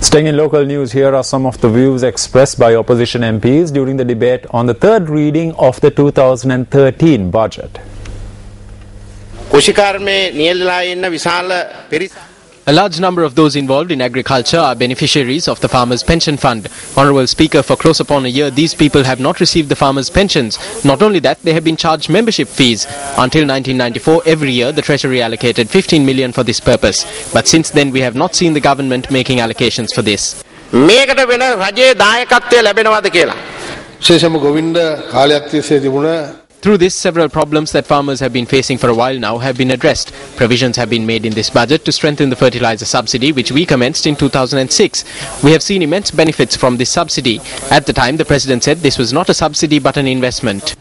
Staying in local news, here are some of the views expressed by opposition MPs during the debate on the third reading of the 2013 budget. A large number of those involved in agriculture are beneficiaries of the Farmers' Pension Fund. Honourable Speaker, for close upon a year, these people have not received the farmers' pensions. Not only that, they have been charged membership fees. Until 1994, every year, the Treasury allocated 15 million for this purpose. But since then, we have not seen the government making allocations for this. Through this, several problems that farmers have been facing for a while now have been addressed. Provisions have been made in this budget to strengthen the fertilizer subsidy, which we commenced in 2006. We have seen immense benefits from this subsidy. At the time, the President said this was not a subsidy but an investment.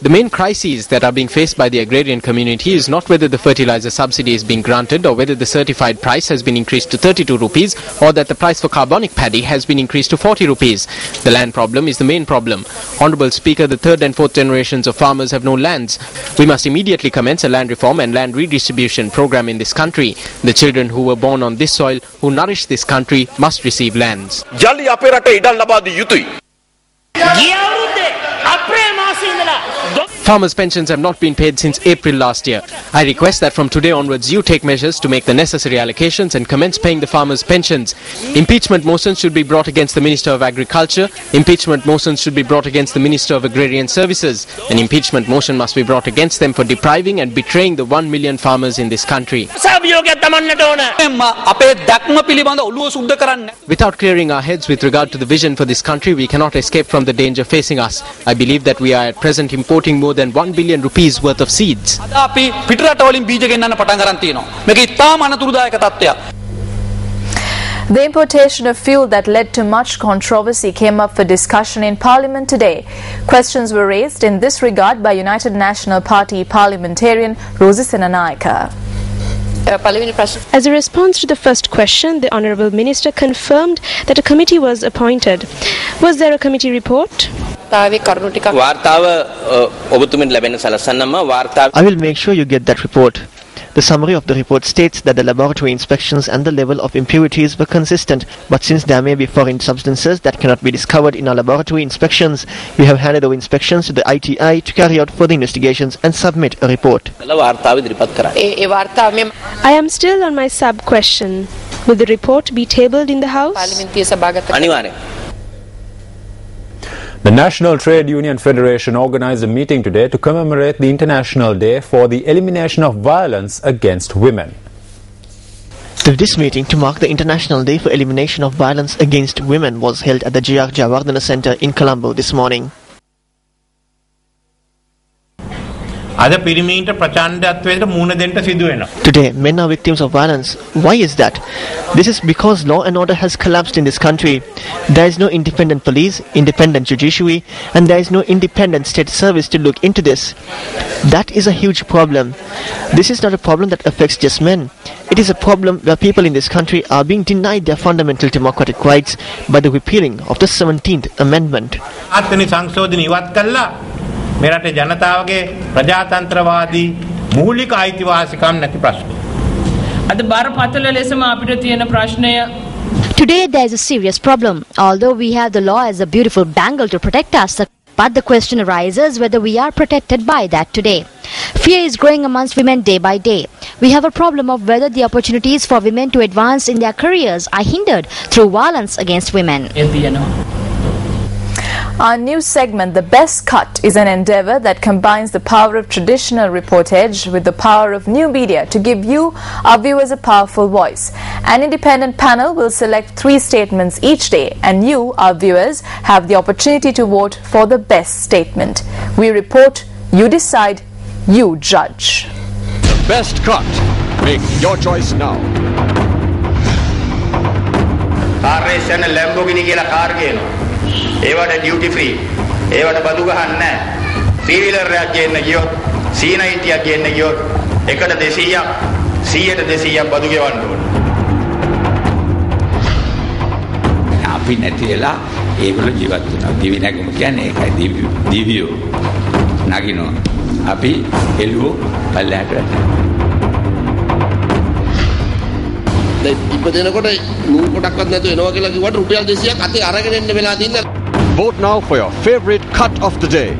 The main crises that are being faced by the agrarian community is not whether the fertilizer subsidy is being granted or whether the certified price has been increased to 32 rupees or that the price for carbonic paddy has been increased to 40 rupees. The land problem is the main problem. Honourable Speaker, the third and fourth generations of farmers have no lands. We must immediately commence a land reform and land redistribution program in this country. The children who were born on this soil, who nourish this country, must receive lands. Farmers' pensions have not been paid since April last year. I request that from today onwards you take measures to make the necessary allocations and commence paying the farmers' pensions. Impeachment motions should be brought against the Minister of Agriculture. Impeachment motions should be brought against the Minister of Agrarian Services. An impeachment motion must be brought against them for depriving and betraying the 1 million farmers in this country. Without clearing our heads with regard to the vision for this country, we cannot escape from the danger facing us. I believe that we are at present importing more than 1 billion rupees worth of seeds. The importation of fuel that led to much controversy came up for discussion in Parliament today. Questions were raised in this regard by United National Party parliamentarian Rosie Senanayake. As a response to the first question, the Honourable Minister confirmed that a committee was appointed. Was there a committee report? I will make sure you get that report. The summary of the report states that the laboratory inspections and the level of impurities were consistent, but since there may be foreign substances that cannot be discovered in our laboratory inspections, we have handed over inspections to the ITI to carry out further investigations and submit a report. I am still on my sub-question. Will the report be tabled in the House? The National Trade Union Federation organized a meeting today to commemorate the International Day for the Elimination of Violence Against Women. This meeting to mark the International Day for Elimination of Violence Against Women was held at the J.R. Jayawardena Centre in Colombo this morning. Today, men are victims of violence. Why is that? This is because law and order has collapsed in this country. There is no independent police, independent judiciary, and there is no independent state service to look into this. That is a huge problem. This is not a problem that affects just men. It is a problem where people in this country are being denied their fundamental democratic rights by the repealing of the 17th Amendment. මෙරට ජනතාවගේ ප්‍රජාතන්ත්‍රවාදී මූලික අයිතිවාසිකම් නැති ප්‍රශ්න. අද බරපතල ලෙසම අපිට තියෙන ප්‍රශ්නය Today there is a serious problem. Although we have the law as a beautiful bangle to protect us, but the question arises whether we are protected by that today. Fear is growing amongst women day by day. We have a problem of whether the opportunities for women to advance in their careers are hindered through violence against women. Our news segment, The Best Cut, is an endeavour that combines the power of traditional reportage with the power of new media to give you, our viewers, a powerful voice. An independent panel will select 3 statements each day, and you, our viewers, have the opportunity to vote for the best statement. We report, you decide, you judge. The Best Cut. Make your choice now. ඒවට duty free ඒවට බදු ගහන්නේ නැහැ three wheeler එකක් ගේන්න ගියොත් C90 එකක් ගේන්න ගියොත් එකට 200ක් 100ට 200ක් බදු ගෙවන්න ඕනේ අපි නැති වෙලා ඒගොල්ලෝ ජීවත් වෙනවා දිවි නැගුම කියන්නේ ඒකයි දිවියෝ නගිනවා අපි එළුවෝ පල්ලෙහාට වැටෙනවා. ඉපදෙනකොට නූල් පොටක්වත් නැතුව එනවා කියලා කිව්වට රුපියල් 200ක් අතේ අරගෙන එන්න වෙලා තින්නේ. Vote now for your favorite cut of the day.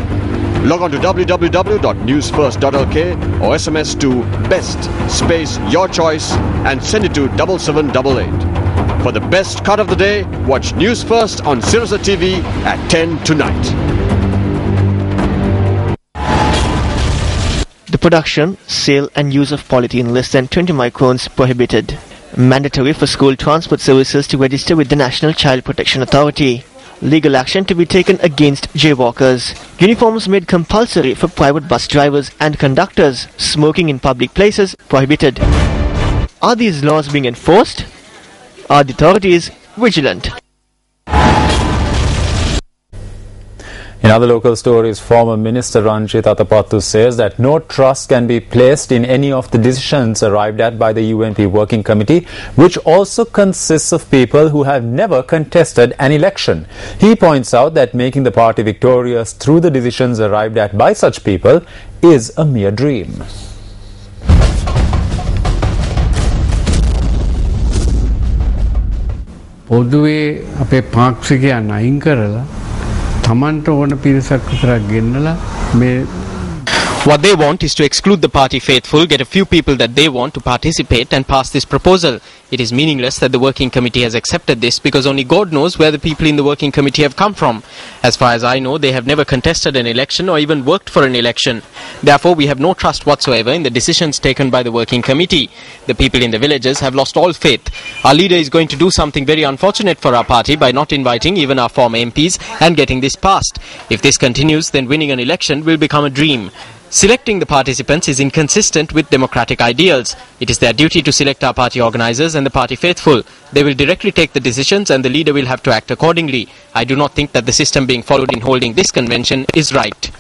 Log on to www.newsfirst.lk or SMS to best space your choice and send it to 7788. For the best cut of the day, watch News First on Sirius TV at 10 tonight. The production, sale and use of polythene less than 20 microns prohibited. Mandatory for school transport services to register with the National Child Protection Authority. Legal action to be taken against jaywalkers. Uniforms made compulsory for private bus drivers and conductors. Smoking in public places prohibited. Are these laws being enforced? Are the authorities vigilant? In other local stories, former Minister Ranjit Atapattu says that no trust can be placed in any of the decisions arrived at by the UNP Working Committee, which also consists of people who have never contested an election. He points out that making the party victorious through the decisions arrived at by such people is a mere dream. පොදුවේ අපේ පාක්ෂිකයන් අයින් කරලා තමන්ට ඕන පිරිසක් විතරක් ගෙන්නලා මේ What they want is to exclude the party faithful, get a few people that they want to participate and pass this proposal. It is meaningless that the working committee has accepted this because only God knows where the people in the working committee have come from. As far as I know, they have never contested an election or even worked for an election. Therefore, we have no trust whatsoever in the decisions taken by the working committee. The people in the villages have lost all faith. Our leader is going to do something very unfortunate for our party by not inviting even our former MPs and getting this passed. If this continues, then winning an election will become a dream. Selecting the participants is inconsistent with democratic ideals. It is their duty to select our party organizers and the party faithful. They will directly take the decisions and the leader will have to act accordingly. I do not think that the system being followed in holding this convention is right.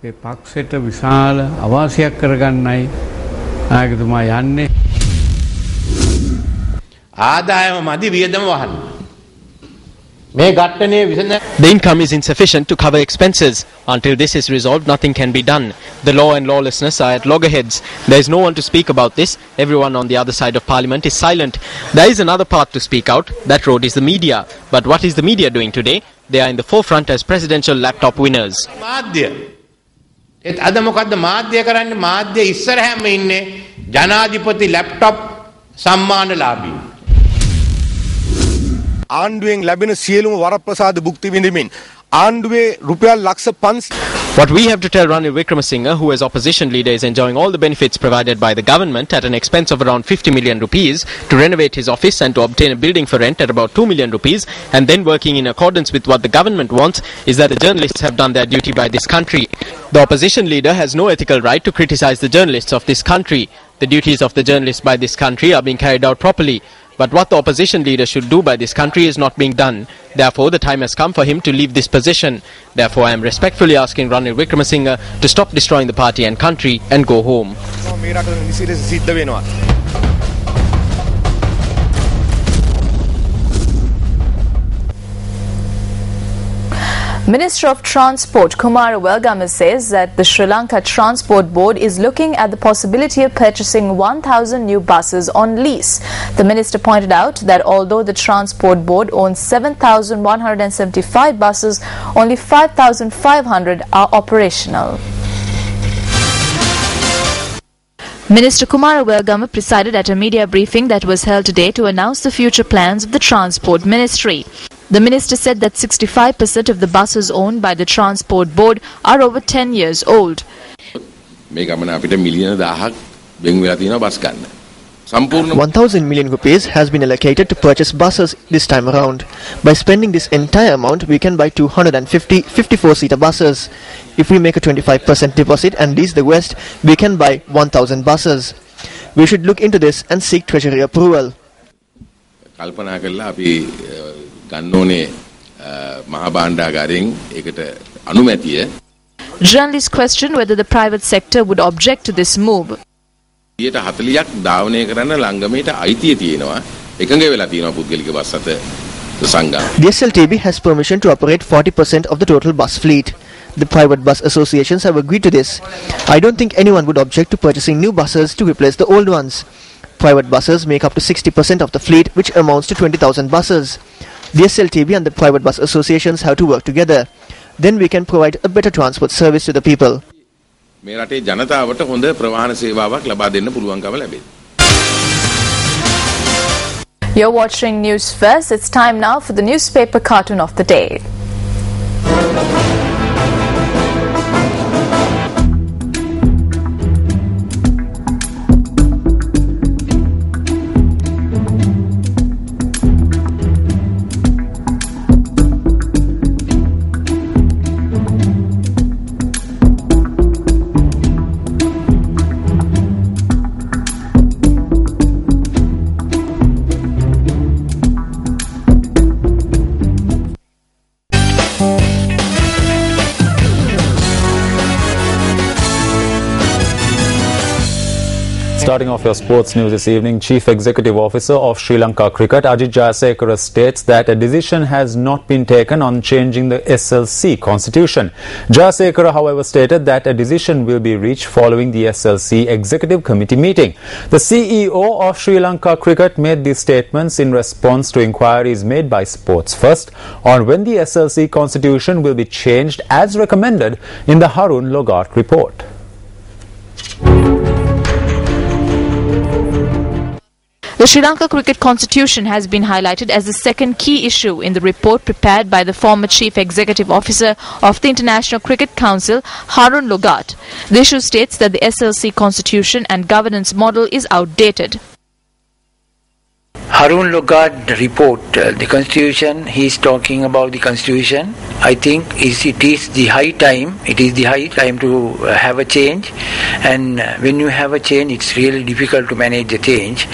මේ පක්ෂයට විශාල අවාසියක් කරගන්නයි නායකතුමා යන්නේ. ආදායම මදි වියදම වහන්න. The income is insufficient to cover expenses. Until this is resolved, nothing can be done. The law and lawlessness are at loggerheads. There is no one to speak about this. Everyone on the other side of parliament is silent. There is another path to speak out. That road is the media. But what is the media doing today? They are in the forefront as presidential laptop winners. අද මොකද්ද මාධ්‍ය කරන්නේ? මාධ්‍ය ඉස්සරහම ඉන්නේ ජනාධිපති laptop සම්මානලාභී. ආණ්ඩුවෙන් ලැබෙන සියලුම වරප්‍රසාද භුක්ති විඳිමින් ආණ්ඩුවේ රුපියල් ලක්ෂ 500. What we have to tell Ranil Wickremesinghe, who as opposition leader is enjoying all the benefits provided by the government at an expense of around 50 million rupees to renovate his office and to obtain a building for rent at about 2 million rupees and then working in accordance with what the government wants, is that the journalists have done their duty by this country. The opposition leader has no ethical right to criticize the journalists of this country. The duties of the journalists by this country are being carried out properly. But what the opposition leader should do by this country is not being done. Therefore, the time has come for him to leave this position. Therefore, I am respectfully asking Ranil Wickremesinghe to stop destroying the party and country and go home. Minister of Transport Kumar Welgamu says that the Sri Lanka Transport Board is looking at the possibility of purchasing 1,000 new buses on lease. The minister pointed out that although the Transport Board owns 7,175 buses, only 5,500 are operational. Minister Kumar Welgamu presided at a media briefing that was held today to announce the future plans of the Transport Ministry. The minister said that 65% of the buses owned by the Transport Board are over 10 years old. 1,000 million rupees has been allocated to purchase buses this time around. By spending this entire amount, we can buy 250 54-seater buses. If we make a 25% deposit and lease the rest, we can buy 1,000 buses. We should look into this and seek treasury approval. Journalists questioned whether the private sector would object to this move. The SLTB has permission to operate 40% of the total bus fleet. The private bus associations have agreed to this. I don't think anyone would object to purchasing new buses to replace the old ones. Private buses make up to 60% of the fleet, which amounts to 20,000 buses. The SLTB and the private bus associations have to work together. Then we can provide a better transport service to the people. මේ රටේ ජනතාවට හොඳ ප්‍රවාහන සේවාවක් ලබා දෙන්න පුළුවන්කම ලැබෙයි. You're watching News First. It's time now for the newspaper cartoon of the day. Starting off your sports news this evening, Chief Executive Officer of Sri Lanka Cricket, Ajit Jayasekara, states that a decision has not been taken on changing the SLC constitution. Jayasekara, however, stated that a decision will be reached following the SLC Executive Committee meeting. The CEO of Sri Lanka Cricket made these statements in response to inquiries made by Sports First on when the SLC constitution will be changed as recommended in the Harun Logart report. The Sri Lanka Cricket Constitution has been highlighted as the second key issue in the report prepared by the former Chief Executive Officer of the International Cricket Council, Harun Logart. The issue states that the SLC Constitution and governance model is outdated. Harun Logart report, the Constitution, he is talking about the Constitution. I think it is the high time to have a change, and when you have a change, it's really difficult to manage the change.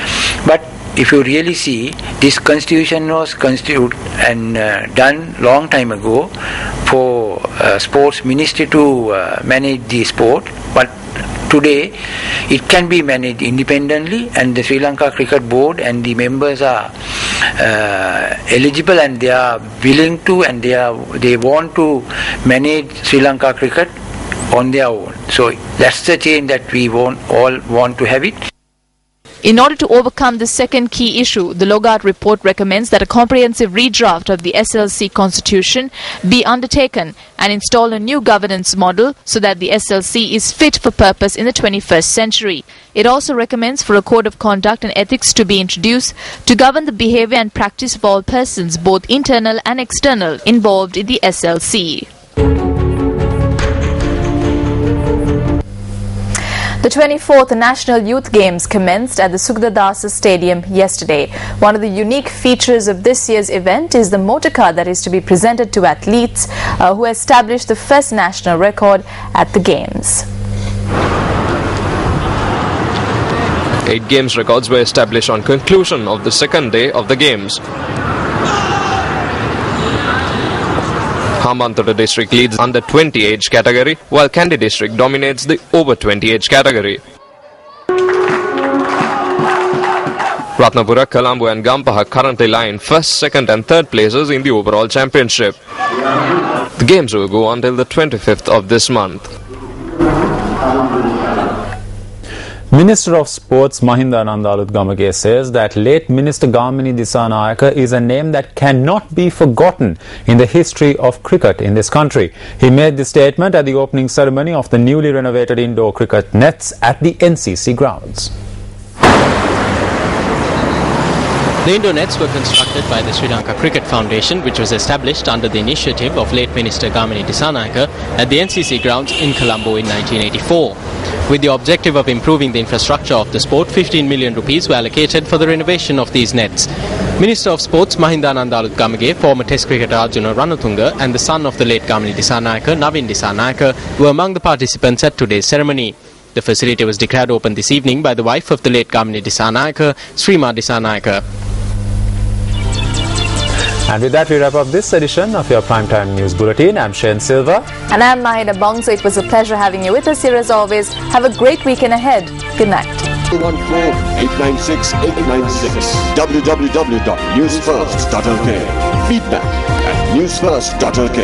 But if you really see, this Constitution was constituted and done long time ago for sports ministry to manage the sport, but today it can be managed independently, and the Sri Lanka Cricket Board and the members are eligible, and they are willing to, and they want to manage Sri Lanka cricket on their own. So that's the change that we all want to have it. In order to overcome the second key issue, the Logart report recommends that a comprehensive redraft of the SLC constitution be undertaken and install a new governance model so that the SLC is fit for purpose in the 21st century. It also recommends for a code of conduct and ethics to be introduced to govern the behavior and practice of all persons, both internal and external, involved in the SLC. The 24th National Youth Games commenced at the Sugdadasa Stadium yesterday. One of the unique features of this year's event is the motorcar that is to be presented to athletes who established the first national record at the Games. 8 games records were established on conclusion of the second day of the Games. Hambantota district leads under 20 age category, while Kandy district dominates the over 20 age category. Ratnapura, Colombo and Gampaha currently lie in first, second and third places in the overall championship. The games will go until the 25th of this month. Minister of Sports Mahinda Anandaluthgamage says that late Minister Gamini Disanayaka is a name that cannot be forgotten in the history of cricket in this country. He made this statement at the opening ceremony of the newly renovated indoor cricket nets at the NCC grounds. The indoor nets were constructed by the Sri Lanka Cricket Foundation, which was established under the initiative of late Minister Gamini Disanayaka at the NCC grounds in Colombo in 1984. With the objective of improving the infrastructure of the sport, 15 million rupees were allocated for the renovation of these nets. Minister of Sports Mahinda Anandaluthgamage, former Test cricketer Arjuna Ranatunga and the son of the late Gamini Disanayaka, Navin Disanayaka, were among the participants at today's ceremony. The facility was declared open this evening by the wife of the late Gamini Disanayaka, Srima Disanayaka. And with that, we wrap up this edition of your Primetime News Bulletin. I'm Shane Silva. And I'm Mahida Bong. So it was a pleasure having you with us here as always. Have a great weekend ahead. Good night. 214-896-896 www.newsfirst.lk. Feedback at newsfirst.lk.